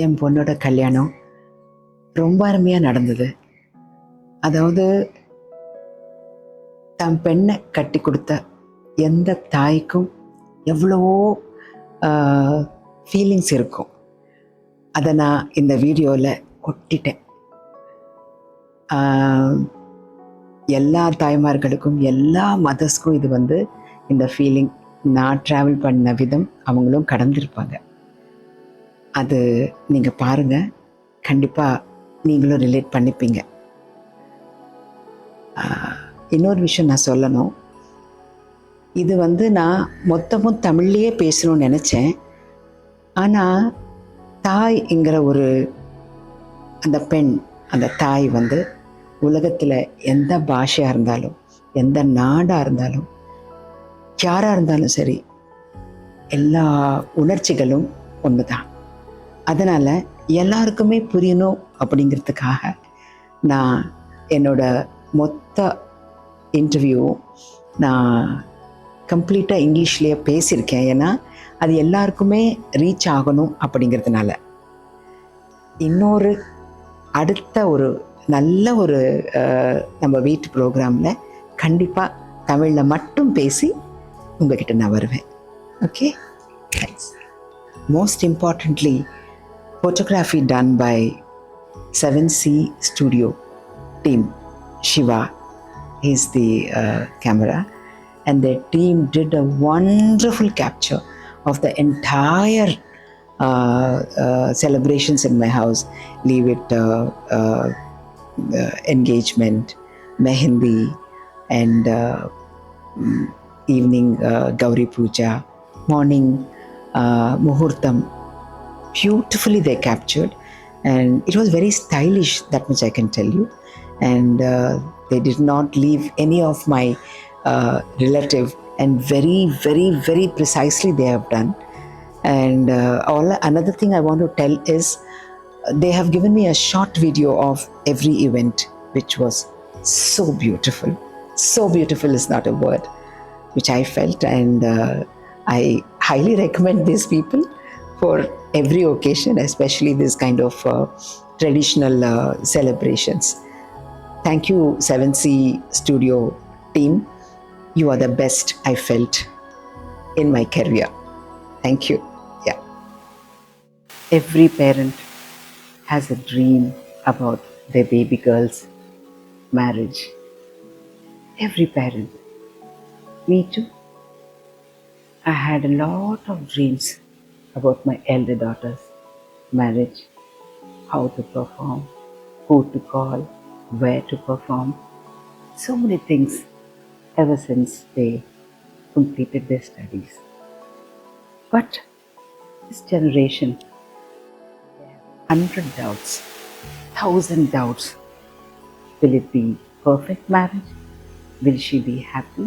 என் பொண்ணோட கல்யாணம் ரொம்ப அருமையாக நடந்தது. அதாவது தன் பெண்ணை கட்டி கொடுத்த எந்த தாய்க்கும் எவ்வளவோ ஃபீலிங்ஸ் இருக்கும். அதை நான் இந்த வீடியோவில் கொட்டிட்டேன். எல்லா தாய்மார்களுக்கும் எல்லா மதர்ஸ்க்கும் இது இந்த ஃபீலிங் நான் ட்ராவல் பண்ண விதம் அவங்களும் கடந்திருப்பாங்க. அது நீங்கள் பாருங்கள், கண்டிப்பாக நீங்களும் ரிலேட் பண்ணிப்பீங்க. இன்னொரு விஷயம் நான் சொல்லணும். இது நான் மொத்தமும் தமிழ்லேயே பேசணும்னு நினச்சேன். ஆனால் தாய்ங்கிற அந்த பெண், அந்த தாய் உலகத்தில் எந்த பாஷையாக இருந்தாலும், எந்த நாடாக இருந்தாலும், யாராக இருந்தாலும் சரி, எல்லா உணர்ச்சிகளும் ஒன்று தான். அதனால் எல்லாருக்குமே புரியணும் அப்படிங்கிறதுக்காக நான் என்னோட மொத்த இன்டர்வியூவும் நான் கம்ப்ளீட்டாக இங்கிலீஷ்லேயே பேசியிருக்கேன். ஏன்னா அது எல்லாருக்குமே ரீச் ஆகணும் அப்படிங்கிறதுனால. அடுத்த நல்ல நம்ம வீட்டு ப்ரோக்ராமில் கண்டிப்பாக தமிழில் மட்டும் பேசி உங்ககிட்ட நான் வருவேன். Okay, thanks. Most importantly, photography done by 7C studio team. Shiva is the camera, and their team did a wonderful capture of the entire celebrations in my house. Leave it engagement, mehendi, and evening Gauri Puja, morning Muhurtam. Beautifully they captured, and it was very stylish, that much I can tell you. And they did not leave any of my relative, and very, very, very precisely they have done. And another thing I want to tell is they have given me a short video of every event, which was so beautiful. So beautiful is not a word, which I felt, and I highly recommend these people for every occasion, especially this kind of traditional celebrations. Thank you, 7C Studio team. You are the best I felt in my career. Thank you. Yeah. Every parent has a dream about their baby girl's marriage. Every parent. Me too. I had a lot of dreams about my elder daughter's marriage, how to perform, who to call, where to perform, so many things ever since they completed their studies. But this generation, they have 100 doubts, 1,000 doubts. Will it be perfect marriage? Will she be happy?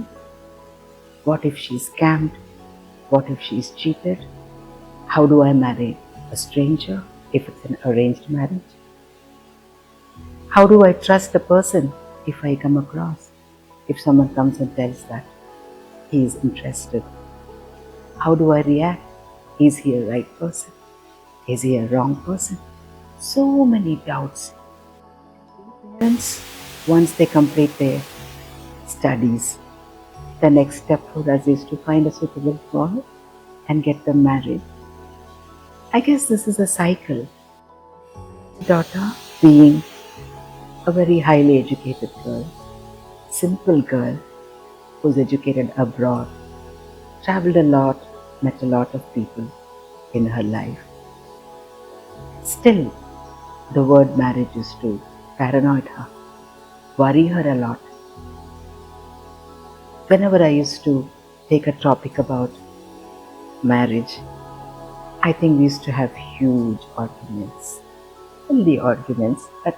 What if she's scammed? What if she's cheated? How do I marry a stranger if it's an arranged marriage? How do I trust a person if I come across? If someone comes and tells that he is interested, how do I react? Is he a right person? Is he a wrong person? So many doubts. Parents, once they complete their studies, the next step for us is to find a suitable boy and get them married. I guess this is a cycle. Daughter being a very highly educated girl, simple girl who's educated abroad, traveled a lot, met a lot of people in her life. Still, the word marriage used to paranoid her, worry her a lot. Whenever I used to take a topic about marriage, I think we used to have huge arguments, healthy arguments, but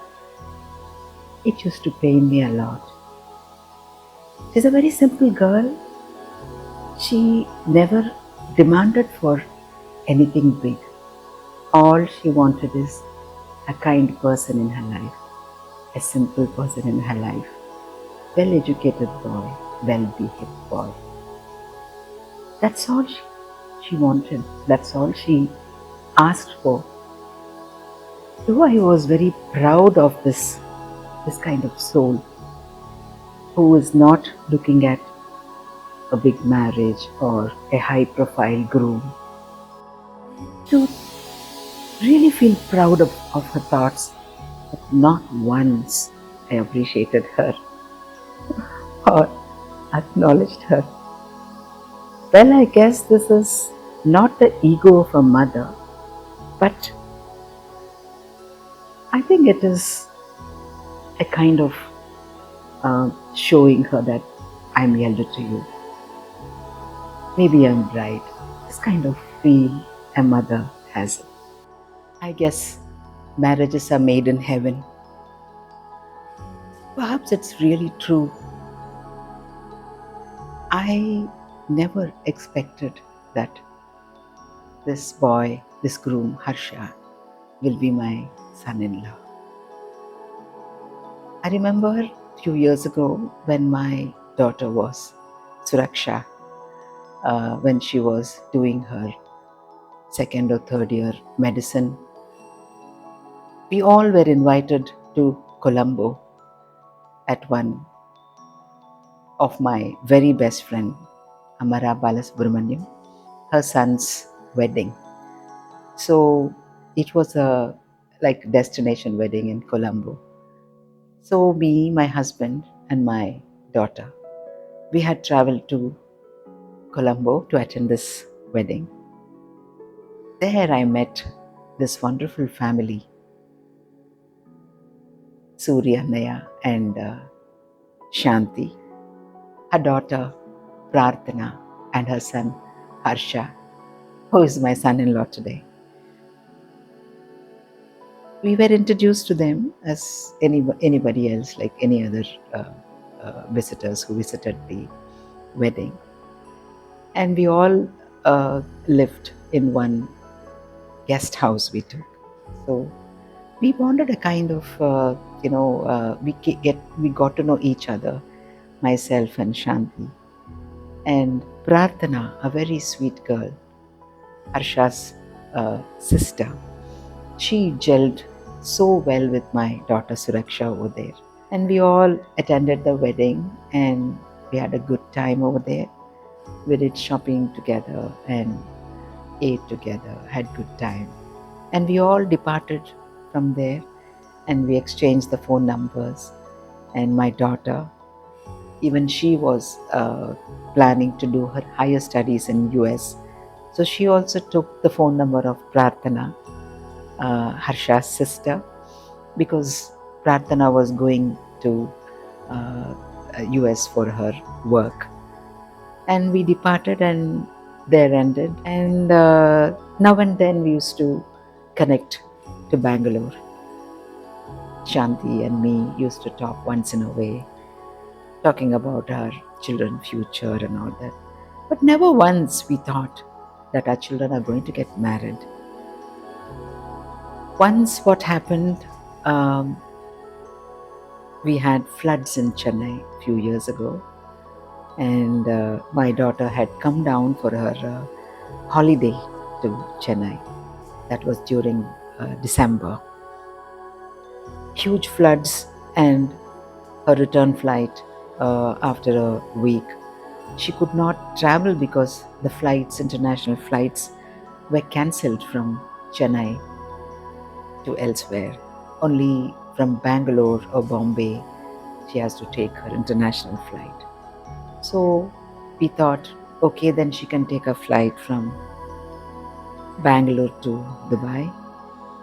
it used to pain me a lot. She's a very simple girl. She never demanded for anything big. All she wanted is a kind person in her life, a simple person in her life, well-educated boy, well-behaved boy. That's all she wanted. That's all she asked for. Though I was very proud of this kind of soul who is not looking at a big marriage or a high-profile groom. To really feel proud of her thoughts, but not once I appreciated her or acknowledged her. Well, I guess this is not the ego of a mother, but I think it is a kind of showing her that I'm elder to you. Maybe I'm right. This kind of feel a mother has. I guess marriages are made in heaven. Perhaps it's really true. I never expected that this boy, this groom, Harsha, will be my son-in-law. I remember a few years ago when my daughter was Suraksha, when she was doing her second or third year medicine. We all were invited to Colombo at one of my very best friend, Amara Balasubramaniam, her son's wedding. So it was a like destination wedding in Colombo. So me, my husband, and my daughter, we had traveled to Colombo to attend this wedding. There I met this wonderful family, Surya Naya and Shanti, her daughter Prarthana, and her son Harsha, who is my son-in-law today. We were introduced to them as anybody else, like any other visitors who visited the wedding. And we all lived in one guest house we took. So we wanted a kind of, we got to know each other, myself and Shanti. And Prarthana, a very sweet girl, Harsha's sister, she gelled so well with my daughter Suraksha over there. And we all attended the wedding and we had a good time over there. We did shopping together and ate together, had good time. And we all departed from there and we exchanged the phone numbers. And my daughter, even she was planning to do her higher studies in US. So she also took the phone number of Prarthana, Harsha's sister, because Prarthana was going to US for her work. And we departed and there ended. And now and then we used to connect to Bangalore. Shanti and me used to talk once in a way, talking about our children's future and all that. But never once we thought that our children are going to get married. Once what happened, we had floods in Chennai a few years ago, and my daughter had come down for her holiday to Chennai. That was during December. Huge floods and her return flight after a week. She could not travel because the flights, international flights, were cancelled from Chennai to elsewhere. Only from Bangalore or Bombay she has to take her international flight. So we thought, okay, then she can take a flight from Bangalore to Dubai.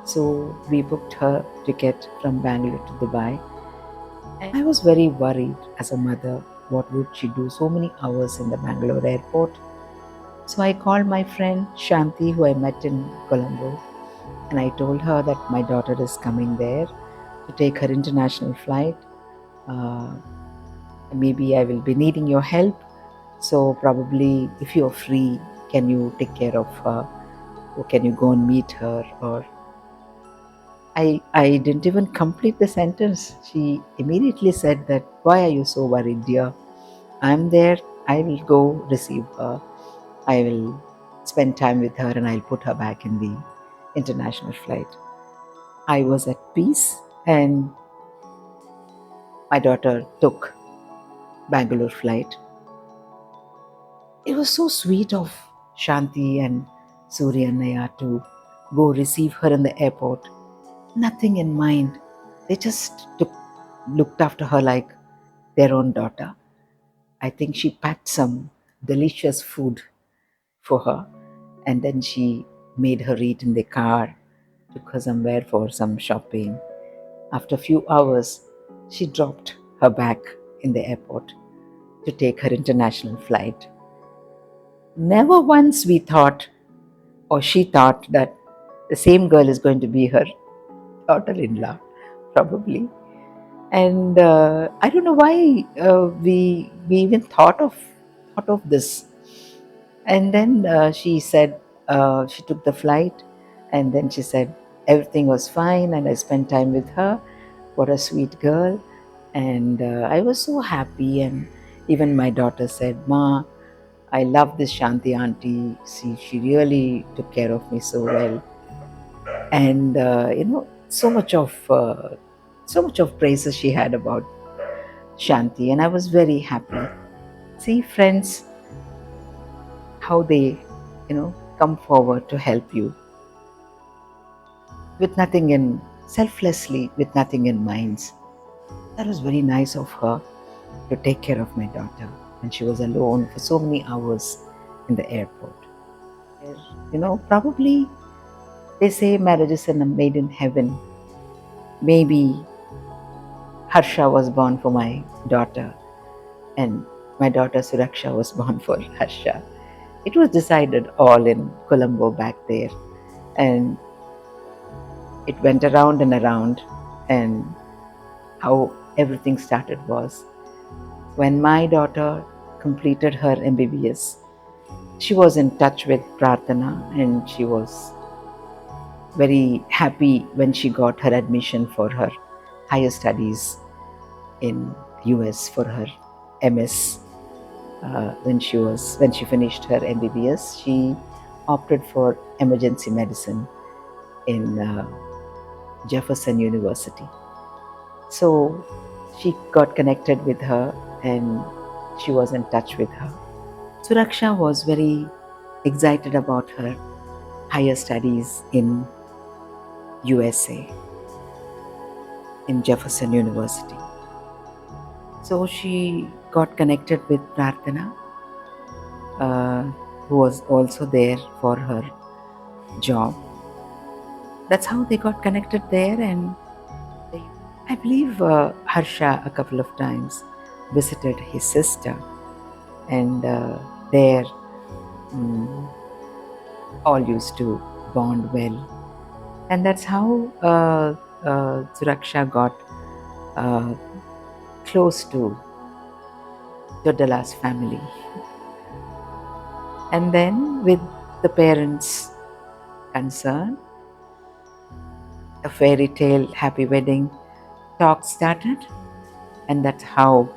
So we booked her ticket from Bangalore to Dubai. And I was very worried as a mother. What would she do? So many hours in the Bangalore airport. So I called my friend Shanti, who I met in Colombo, and I told her that my daughter is coming there to take her international flight. Uh, Maybe I will be needing your help. So, probably, if you're free, can you take care of her? Or can you go and meet her? Or I didn't even complete the sentence. She immediately said that, why are you so worried, dear? I'm there. I will go receive her. I will spend time with her and I'll put her back in the international flight. I was at peace and my daughter took Bangalore flight. It was so sweet of Shanti and Surya and Naya to go receive her in the airport. Nothing in mind. They just looked after her like their own daughter. I think she packed some delicious food for her and then she made her eat in the car, took her somewhere for some shopping. After a few hours, she dropped her bag in the airport to take her international flight. Never once we thought, or she thought, that the same girl is going to be her daughter in law, probably. And I don't know why we even thought of this. And then she said she took the flight, and then she said everything was fine, and I spent time with her. What a sweet girl! And I was so happy. And even my daughter said, "Ma, I love this Shanti auntie. She really took care of me so well." And so much of praises she had about Shanti, and I was very happy. See, friends, how they, come forward to help you with nothing in selflessly, with nothing in minds. That was very nice of her to take care of my daughter when she was alone for so many hours in the airport. Probably they say marriage is made in heaven. Maybe Harsha was born for my daughter, and my daughter Suraksha was born for Harsha. It was decided all in Colombo back there, and it went around and around. And how everything started was when my daughter completed her MBBS. She was in touch with Prarthana, and she was very happy when she got her admission for her higher studies in US for her MS. When she finished her MBBS, she opted for emergency medicine in Jefferson University. So she got connected with her and she was in touch with her. Suraksha was very excited about her higher studies in USA, in Jefferson University. So she got connected with Prarthana, uh, who was also there for her job. That's how they got connected there, and I believe Harsha a couple of times visited his sister, and there all used to bond well, and that's how Suraksha got uh, close to Dodala's family. And then, with the parents' concern, a fairy tale happy wedding talk started, and that's how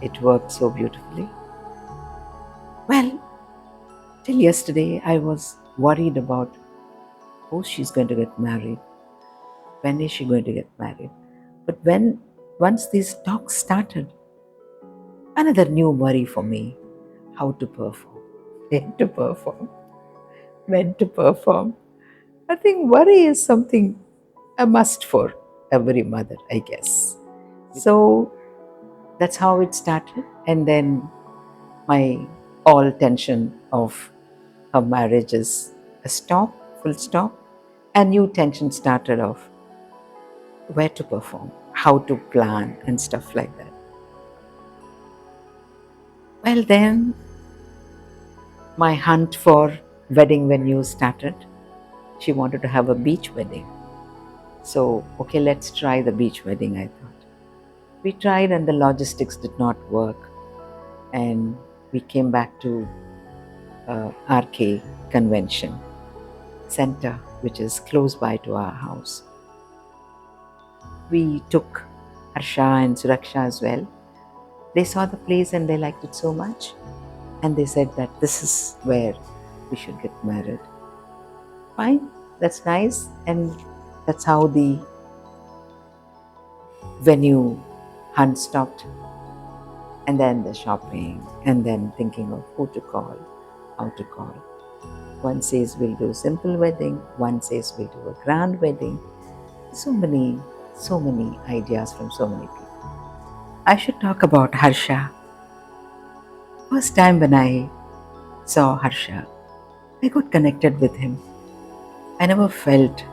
it worked so beautifully. Well, till yesterday, I was worried about who she's going to get married. When is she going to get married? But once these talks started, another new worry for me: how to perform, when to perform, when to perform. I think worry is something a must for every mother, I guess. So that's how it started. And then my all tension of her marriage is a stop, full stop. A new tension started of where to perform, how to plan, and stuff like that. Well, then My hunt for wedding venue started. She wanted to have a beach wedding. So, okay, let's try the beach wedding, I thought. We tried and the logistics did not work. And we came back to RK Convention Center, which is close by to our house. We took Harsha and Suraksha as well. They saw the place and they liked it so much. And they said that this is where we should get married. Fine, that's nice. And that's how the venue hunt stopped. And then the shopping, and then thinking of who to call, how to call. One says we'll do a simple wedding, one says we'll do a grand wedding. So many ideas from so many people. I should talk about Harsha. First time when I saw Harsha, I got connected with him. I never felt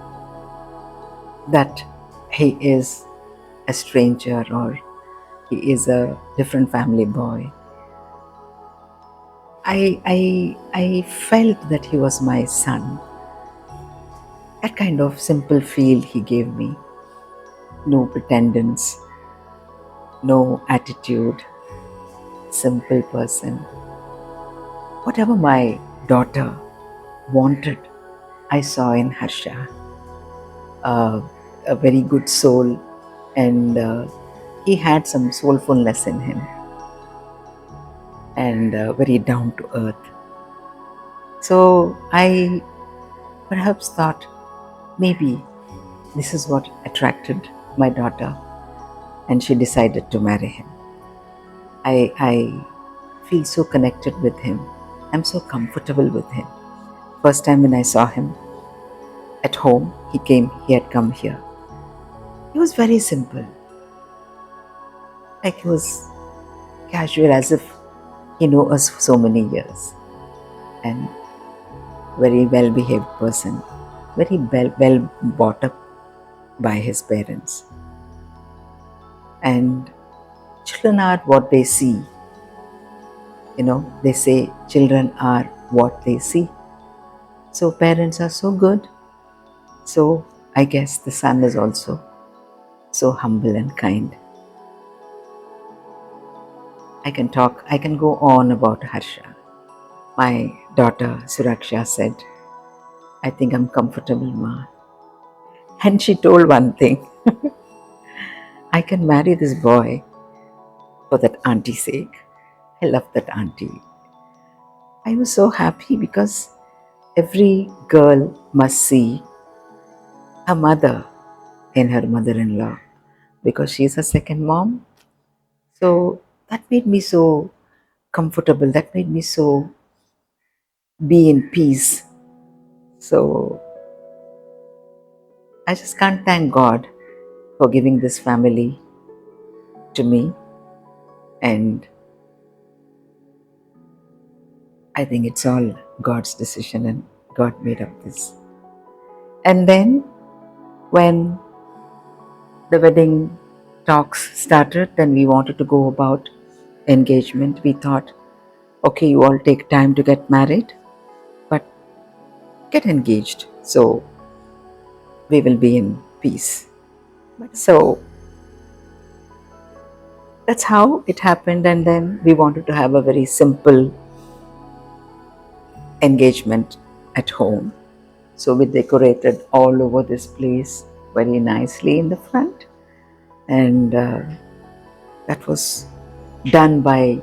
that he is a stranger or he is a different family boy. I felt that he was my son. That kind of simple feel he gave me. No pretendence, no attitude, simple person. Whatever my daughter wanted, I saw in Harsha. A very good soul, and he had some soulfulness in him, and very down to earth. So I perhaps thought maybe this is what attracted my daughter, and she decided to marry him. I feel so connected with him. I'm so comfortable with him. First time when I saw him at home, he had come here. He was very simple. Like he was casual, as if he knew us for so many years. And very well behaved person, very well brought up by his parents. And children are what they see. They say children are what they see. So parents are so good. So I guess the son is also so humble and kind. I can go on about Harsha. My daughter Suraksha said, I think I'm comfortable, Ma. And she told one thing, I can marry this boy for that auntie's sake. I love that auntie. I was so happy because every girl must see her mother in her mother-in-law because she's a second mom. So that made me so comfortable. That made me so be in peace. So I just can't thank God for giving this family to me. And I think it's all God's decision and God made up this. And then when the wedding talks started, then we wanted to go about engagement. We thought, okay, you all take time to get married, but get engaged. So we will be in peace. So that's how it happened. And then we wanted to have a very simple engagement at home. So we decorated all over this place very nicely in the front. And that was done by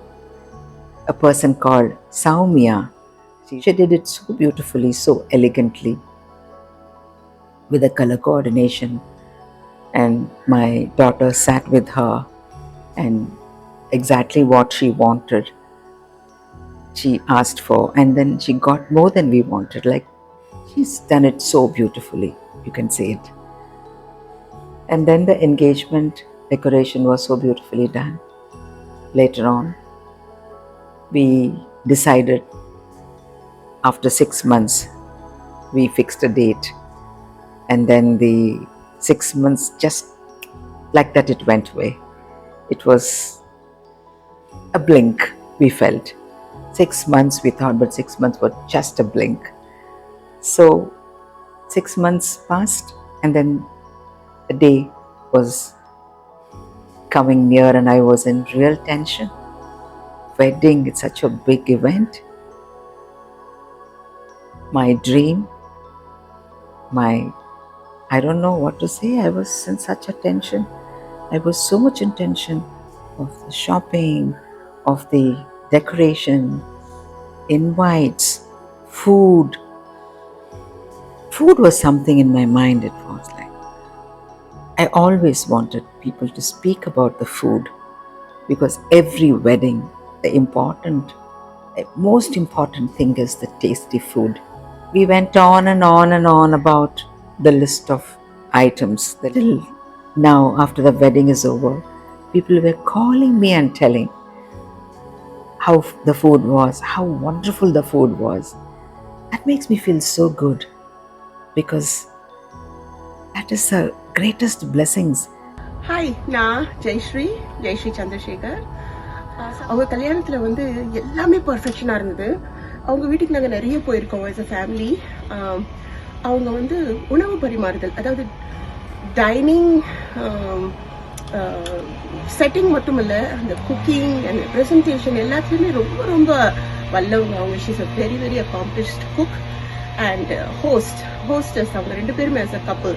a person called Saumya. She did it so beautifully, so elegantly, with the color coordination. And my daughter sat with her, and exactly what she wanted, she asked for, and then she got more than we wanted. Like, she's done it so beautifully, you can see it. And then the engagement decoration was so beautifully done. Later on, we decided, after 6 months, we fixed a date. And then the 6 months, just like that, it went away. It was a blink, we felt. 6 months we thought, but 6 months were just a blink. So 6 months passed, and then the day was coming near, and I was in real tension. Wedding, it's such a big event. My dream, I don't know what to say. I was in such a tension. I was so much in tension of the shopping, of the decoration, invites, food. Food was something in my mind. It was like I always wanted people to speak about the food, because every wedding, the most important thing is the tasty food. We went on and on and on about the list of items. Till now, after the wedding is over, people were calling me and telling how the food was, how wonderful the food was. That makes me feel so good, because that is the greatest blessings. Hi, நான் ஜெயஸ்ரீ சந்திரசேகர். அவங்க கல்யாணத்தில் வந்து எல்லாமே பர்ஃபெக்ஷனாக இருந்தது. அவங்க வீட்டுக்கு நாங்கள் நிறைய போயிருக்கோம் as a family. அவங்க வந்து உணவு பரிமாறுதல், அதாவது டைனிங் செட்டிங் மட்டும் இல்லை, அந்த குக்கிங் அண்ட் ப்ரெசன்டேஷன் எல்லாத்துலேயுமே ரொம்ப ரொம்ப வல்லவங்க அவங்க. She's a very very accomplished cook and hostess. அவங்க 2 பேருமே as a couple.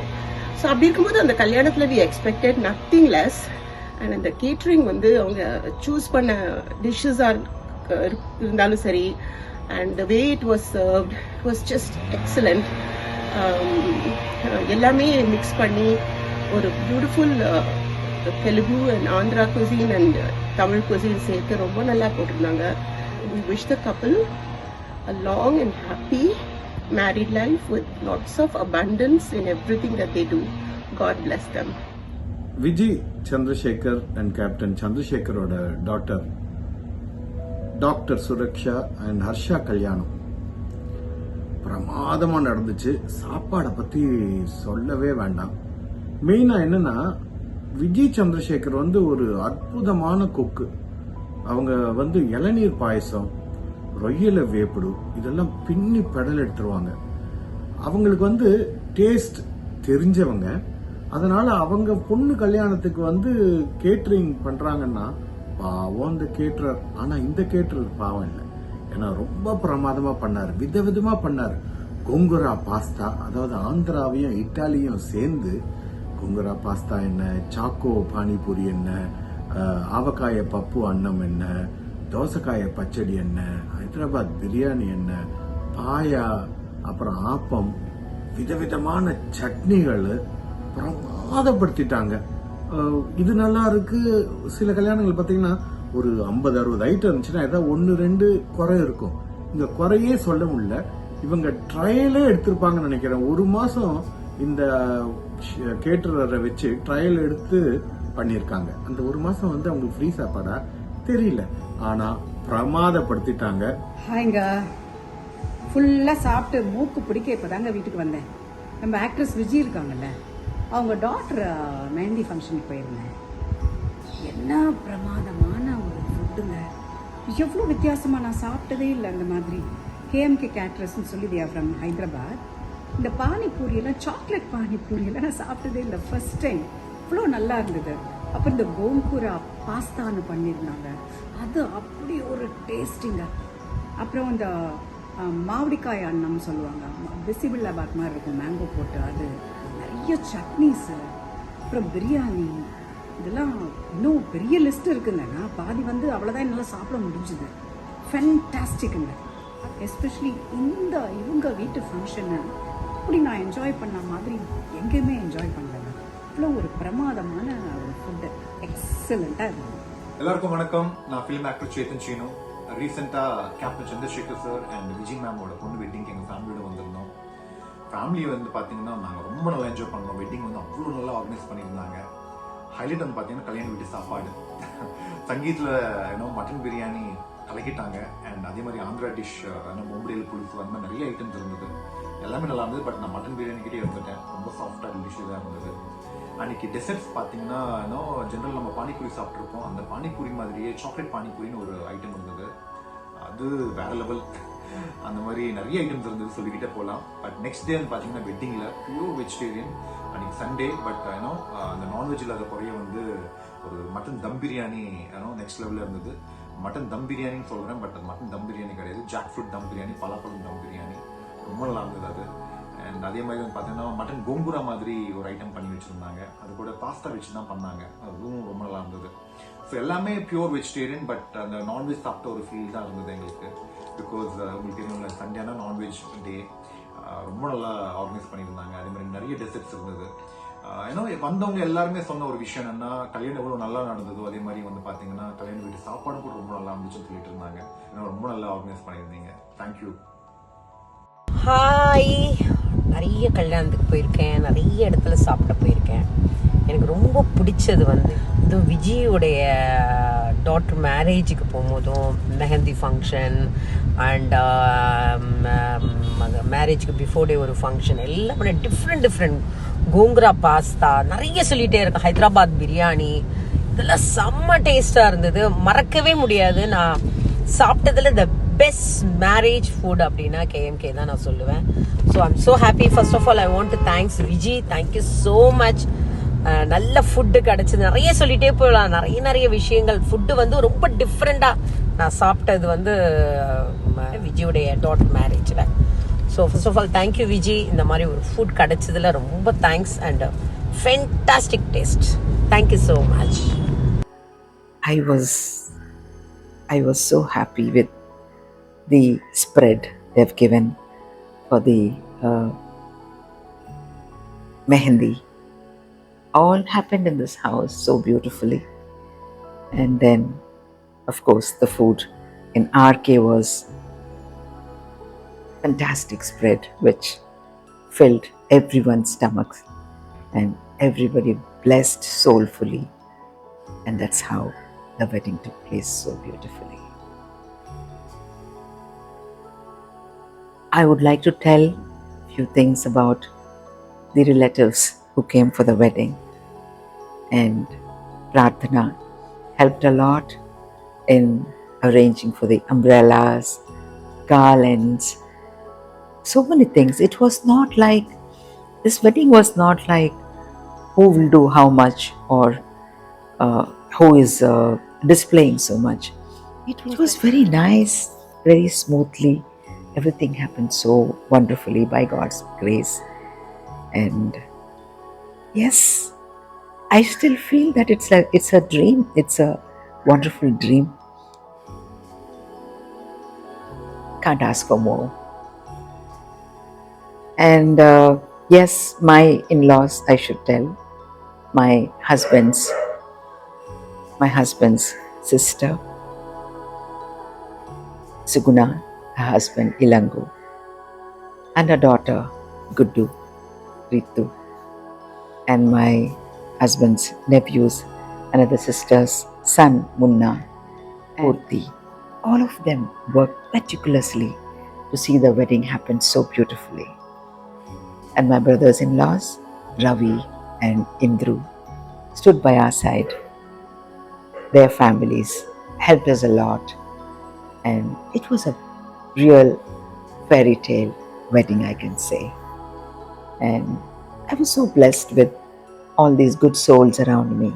ஸோ அப்படி இருக்கும்போது அந்த கல்யாணத்தில் we expected nothing less. And அந்த கேட்ரிங் வந்து அவங்க சூஸ் பண்ண டிஷ்ஷஸாக இருந்தாலும் சரி, and the way it was served was just excellent. எல்லாமே மிக்ஸ் பண்ணி ஒரு beautiful Telugu and Andhra cuisine and Tamil cuisine சேர்த்து ரொம்ப நல்லா போட்டிருந்தாங்க. We wish the couple a long and happy married life with lots of abundance in everything that they do. God bless them. Viji Chandrasekhar and Captain Chandrasekharoda daughter Dr. Suraksha and Harsha Kalyanam பிரமாதமாக நடந்துச்சு. சாப்பாடை பற்றி சொல்லவே வேண்டாம். மெயினாக என்னன்னா, விஜி சந்திரசேகர் வந்து ஒரு அற்புதமான குக்கு. அவங்க வந்து இளநீர் பாயசம், ரொய்யல வேப்பிடு, இதெல்லாம் பின்னி பெடல் எடுத்துருவாங்க. அவங்களுக்கு வந்து டேஸ்ட் தெரிஞ்சவங்க. அதனால அவங்க பொண்ணு கல்யாணத்துக்கு வந்து கேட்டரிங் பண்றாங்கன்னா பாவம் இந்த கேட்டரர். ஆனா இந்த கேட்டரர் பாவம் இல்லை, ஏன்னா ரொம்ப பிரமாதமா பண்ணாரு, விதவிதமா பண்ணாரு. கொங்குரா பாஸ்தா, அதாவது ஆந்திராவையும் இட்டாலியும் சேர்ந்து கொங்குரா பாஸ்தா என்ன, சாக்கோ பானிபூரி என்ன, ஆவக்காய பப்பு அன்னம் என்ன, தோசைக்காய பச்சடி என்ன, ஹைதராபாத் பிரியாணி என்ன, பாயா, அப்புறம் ஆப்பம், விதவிதமான சட்னிகள் பிரமாதப்படுத்திட்டாங்க. இது நல்லா இருக்கு. சில கல்யாணங்கள் பார்த்தீங்கன்னா ஒரு 50-60 ஐட்டம் இருந்துச்சுன்னா ஏதாவது 1-2 குறை இருக்கும். இந்த குறையே சொல்ல முடியல. இவங்க ட்ரையலே எடுத்திருப்பாங்கன்னு நினைக்கிறேன். 1 மாசம் இந்த கேட்டரரை வச்சு ட்ரையல் எடுத்து பண்ணியிருக்காங்க. அந்த 1 மாசம் வந்து அவங்களுக்கு ஃப்ரீ சாப்பாடா தெரியல, ஆனா பிரமாதப்படுத்திட்டாங்க. ஹாய்ங்க, ஃபுல்லாக சாப்பிட்டு மூக்கு பிடிக்க இப்போ தாங்க வீட்டுக்கு வந்தேன். நம்ம ஆக்ட்ரஸ் விஜி இருக்காங்கல்ல, அவங்க டாக்டர் மெஹந்தி ஃபங்க்ஷனுக்கு போயிருந்தேன். என்ன பிரமாதமான ஒரு ஃபுட்டுங்க, எவ்வளோ வித்தியாசமாக நான் சாப்பிட்டதே இல்லை அந்த மாதிரி. கேஎம்கே கேட்ரஸ்ன்னு சொல்லி தியா ஃப்ரம் ஹைதராபாத். இந்த பானிபூரியெல்லாம், சாக்லேட் பானிபூரியெல்லாம் நான் சாப்பிட்டதே இல்லை, ஃபர்ஸ்ட் டைம். இவ்வளோ நல்லா இருந்தது. அப்புறம் இந்த கோங்கூரா பாஸ்தான்னு பண்ணியிருந்தாங்க, அது அப்படி ஒரு டேஸ்டிங்க. அப்புறம் இந்த மாவடிக்காய் அன்னம் சொல்லுவாங்க, பிசிபில்லாபாத் மாதிரி இருக்கும், மேங்கோ போட்டு, அது நிறைய சட்னிஸு, அப்புறம் பிரியாணி, இதெல்லாம் இன்னும் பெரிய லிஸ்ட் இருக்குங்க. நான் பாதி வந்து அவ்வளோதான் என்னால் சாப்பிட முடிஞ்சுது. ஃபென்டாஸ்டிக்குங்க. எஸ்பெஷலி இவங்க வீட்டு ஃபங்க்ஷனை அப்படி நான் என்ஜாய் பண்ண மாதிரி எங்கேயுமே என்ஜாய் பண்ணலைங்க. இவ்வளோ ஒரு பிரமாதமான ஒரு ஃபுட்டு, எக்ஸலண்ட்டாக இருந்தது. எல்லாருக்கும் வணக்கம். நான் ஃபிலிம் ஆக்டர் சேத்தன் சீனு. ரீசெண்டாக captain Chandrasekhar sir and Vijay மேமோட பொண்ணு வெட்டிங்க்கு எங்கள் ஃபேமிலியோட வந்திருந்தோம். ஃபேமிலியை வந்து பார்த்தீங்கன்னா நாங்கள் ரொம்ப நல்லா என்ஜாய் பண்ணோம். வெட்டிங் வந்து அவ்வளோ நல்லா ஆர்கனைஸ் பண்ணியிருந்தாங்க. ஹைலைட் வந்து பார்த்தீங்கன்னா கல்யாண வீட்டு சாப்பாடு. சங்கீத்தில் மட்டன் பிரியாணி கலக்கிட்டாங்க. அண்ட் அதே மாதிரி ஆந்திரா டிஷ், மும்பையில் புளிப்பு, அந்த மாதிரி நிறைய ஐட்டம்ஸ் இருந்தது. எல்லாமே நல்லா இருந்தது. பட் நான் மட்டன் பிரியாணி கிட்டே இருந்துட்டேன். ரொம்ப சாஃப்டாக டெலிஷியஸாக இருந்தது. அன்றைக்கி டெசர்ட்ஸ் பார்த்தீங்கன்னா ஜென்ரல் நம்ம பானிபூரி சாப்பிட்ருப்போம், அந்த பானிபூரி மாதிரியே சாக்லேட் பானிபூரின்னு ஒரு ஐட்டம் இருந்தது. வந்து வேற லெவல். அந்த மாதிரி நிறைய ஐட்டம்ஸ் இருந்தது, சொல்லிக்கிட்டே போகலாம். பட் நெக்ஸ்ட் டே வந்து பார்த்தீங்கன்னா வெட்டிங்கில் பியூர் வெஜிடேரியன், அன்றைக்கி சண்டே. பட் ஏன்னோ அந்த நான்வெஜ் இல்லாத குறைய வந்து ஒரு மட்டன் தம் பிரியாணி ஏன்னோ நெக்ஸ்ட் லெவலில் இருந்தது. மட்டன் தம் பிரியாணின்னு சொல்கிறேன், பட் அது மட்டன் தம் பிரியாணி கிடையாது, ஜாக் ஃப்ரூட் தம் பிரியாணி, பலாப்பழம் தம் பிரியாணி. ரொம்ப நல்லா இருந்தது அது. அண்ட் அதே மாதிரி வந்து பார்த்தீங்கன்னா மட்டன் கோங்குரா மாதிரி ஒரு ஐட்டம் பண்ணி வச்சுருந்தாங்க. அது கூட பாஸ்தா வச்சு தான் பண்ணாங்க, அதுவும் ரொம்ப நல்லா இருந்தது. ஸோ எல்லாமே பியூர் வெஜிடேரியன், பட் அந்த நான்வெஜ் சாப்பிட்ட ஒரு ஃபீல் தான் இருந்தது எங்களுக்கு. பிகாஸ் உங்களுக்கு தெரியும்ல, சண்டேனா நான்வெஜ் டே. ரொம்ப நல்லா ஆர்கனைஸ் பண்ணியிருந்தாங்க. அதே மாதிரி நிறைய டெசர்ட்ஸ் இருந்தது. ஏன்னா வந்தவங்க எல்லாருமே சொன்ன ஒரு விஷயம் என்னன்னா, கல்யாணம் எவ்வளோ நல்லா நடந்ததோ அதே மாதிரி வந்து பார்த்தீங்கன்னா கல்யாண வீட்டு சாப்பாடும் கூட ரொம்ப நல்லா இருந்துச்சுன்னு சொல்லிட்டு இருந்தாங்க. ஏன்னா ரொம்ப நல்லா ஆர்கனைஸ் பண்ணியிருந்தீங்க. தேங்க்யூ. ஹாய், நிறைய கல்யாணத்துக்கு போயிருக்கேன், நிறைய இடத்துல சாப்பிட போயிருக்கேன். எனக்கு ரொம்ப பிடிச்சது வந்து இதுவும் விஜியோடைய டாட்டர் மேரேஜுக்கு போகும்போதும், மெஹந்தி ஃபங்க்ஷன் அண்ட் மேரேஜுக்கு பிஃபோர் டே ஒரு ஃபங்க்ஷன், எல்லாமே டிஃப்ரெண்ட் கோங்குரா பாஸ்தா, நிறைய சொல்லிகிட்டே இருக்கேன். ஹைதராபாத் பிரியாணி, இதெல்லாம் செம்ம டேஸ்டாக இருந்தது, மறக்கவே முடியாது. நான் சாப்பிட்டதில் த பெஸ்ட் மேரேஜ் ஃபுட் அப்படின்னா கேஎம்கே தான் நான் சொல்லுவேன். So I'm so happy. First of all I want to thanks Viji, thank you so much. நல்ல ஃபுட்டு கிடச்சிது, நிறைய சொல்லிகிட்டே போகலாம், நிறைய விஷயங்கள். ஃபுட்டு வந்து ரொம்ப டிஃப்ரெண்ட்டாக நான் சாப்பிட்டது வந்து விஜியோடைய டாட்டர் மேரேஜில். So first of all thank you Viji, இந்த மாதிரி ஒரு ஃபுட் கிடச்சதில் ரொம்ப thanks and fantastic taste. Thank you so much. I was so happy with the spread they've given for the mehendi. All happened in this house so beautifully. And then, of course, the food in RK was fantastic spread, which filled everyone's stomachs and everybody blessed soulfully. And that's how the wedding took place so beautifully. I would like to tell a few things about the relatives who came for the wedding. And Prarthana helped a lot in arranging for the umbrellas, garlands, so many things. It was not like, this wedding was not like who will do how much or who is displaying so much. It was very nice, very smoothly. Everything happened so wonderfully by God's grace. And yes, I still feel that it's a dream. It's a wonderful dream. Can't ask for more. And yes, my in-laws, I should tell, my husband's sister, Suguna, her husband Ilangu, and her daughter Guddu, Ritu, and my husband's nephews, another sister's son Munna, Purti. All of them worked meticulously to see the wedding happen so beautifully. And my brothers-in-laws, Ravi and Indru, stood by our side. Their families helped us a lot, and it was a real fairy tale wedding, I can say. And I was so blessed with all these good souls around me.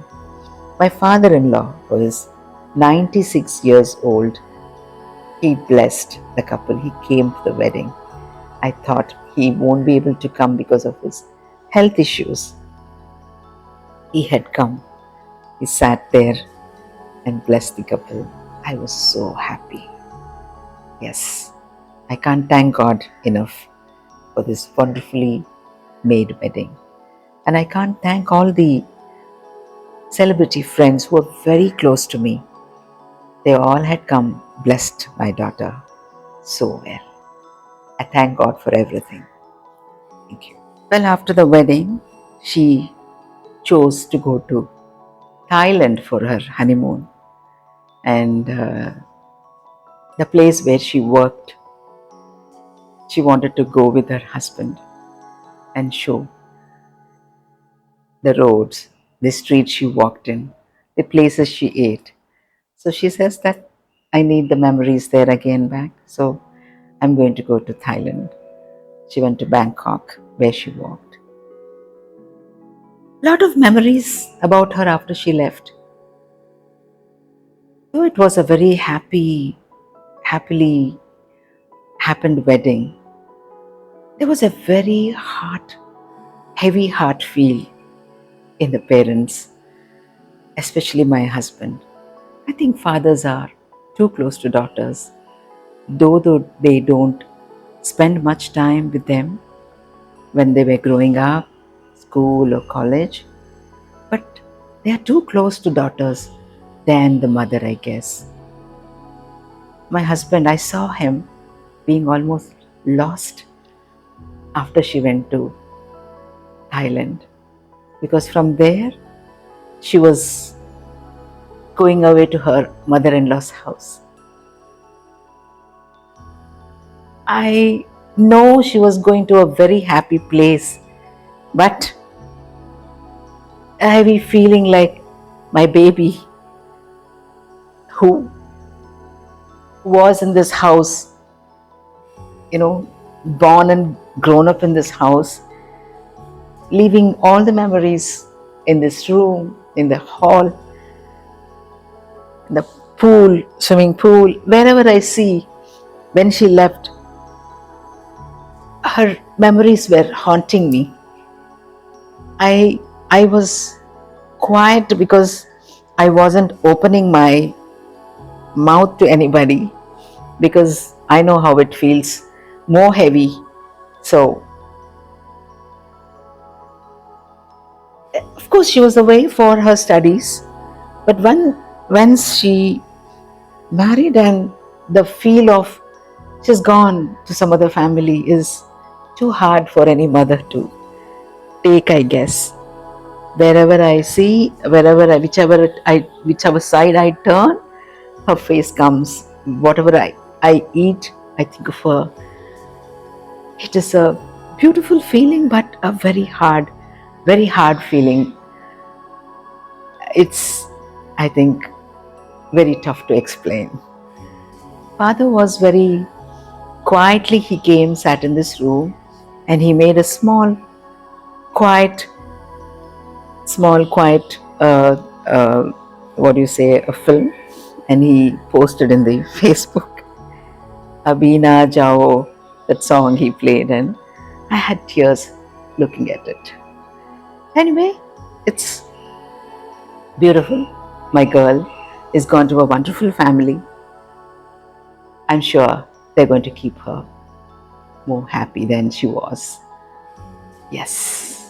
My father-in-law was 96 years old. He blessed the couple. He came to the wedding. I thought he won't be able to come because of his health issues. He had come. He sat there and blessed the couple. I was so happy. Yes, I can't thank God enough for this wonderfully made wedding. And I can't thank all the celebrity friends who were very close to me. They all had come, blessed my daughter so well. I thank God for everything. Thank you. Well, after the wedding, she chose to go to Thailand for her honeymoon. And the place where she worked, she wanted to go with her husband and show the roads, the streets she walked in, the places she ate. So she says that I need the memories there again back. So I'm going to go to Thailand. She went to Bangkok, where she walked. Lot of memories about her after she left. So it was a very happily happened wedding. There was a very heavy heart feel in the parents, especially my husband. I think fathers are too close to daughters, though they don't spend much time with them when they were growing up, school or college, but they are too close to daughters than the mother, I guess. My husband, I saw him being almost lost after she went to Thailand, because from there she was going away to her mother-in-law's house. I know she was going to a very happy place, but I be feeling like my baby who was in this house, born and grown up in this house, leaving all the memories in this room, in the hall, in the pool, swimming pool, wherever I see. When she left, her memories were haunting me. I was quiet because I wasn't opening my mouth to anybody, because I know how it feels, more heavy. So, of course, she was away for her studies, but once she married, and the feel of she's gone to some other family is too hard for any mother to take, I guess. Wherever I see, whichever side I turn, her face comes. Whatever I eat, I think of her. It is a beautiful feeling, but a very hard feeling. It's, I think, very tough to explain. Father was very quietly, he came, sat in this room, and he made a small, quiet, a film, and he posted in the Facebook. Abina Jao, that song he played, and I had tears looking at it. Anyway, it's beautiful. My girl is gone to a wonderful family. I'm sure they're going to keep her more happy than she was. Yes.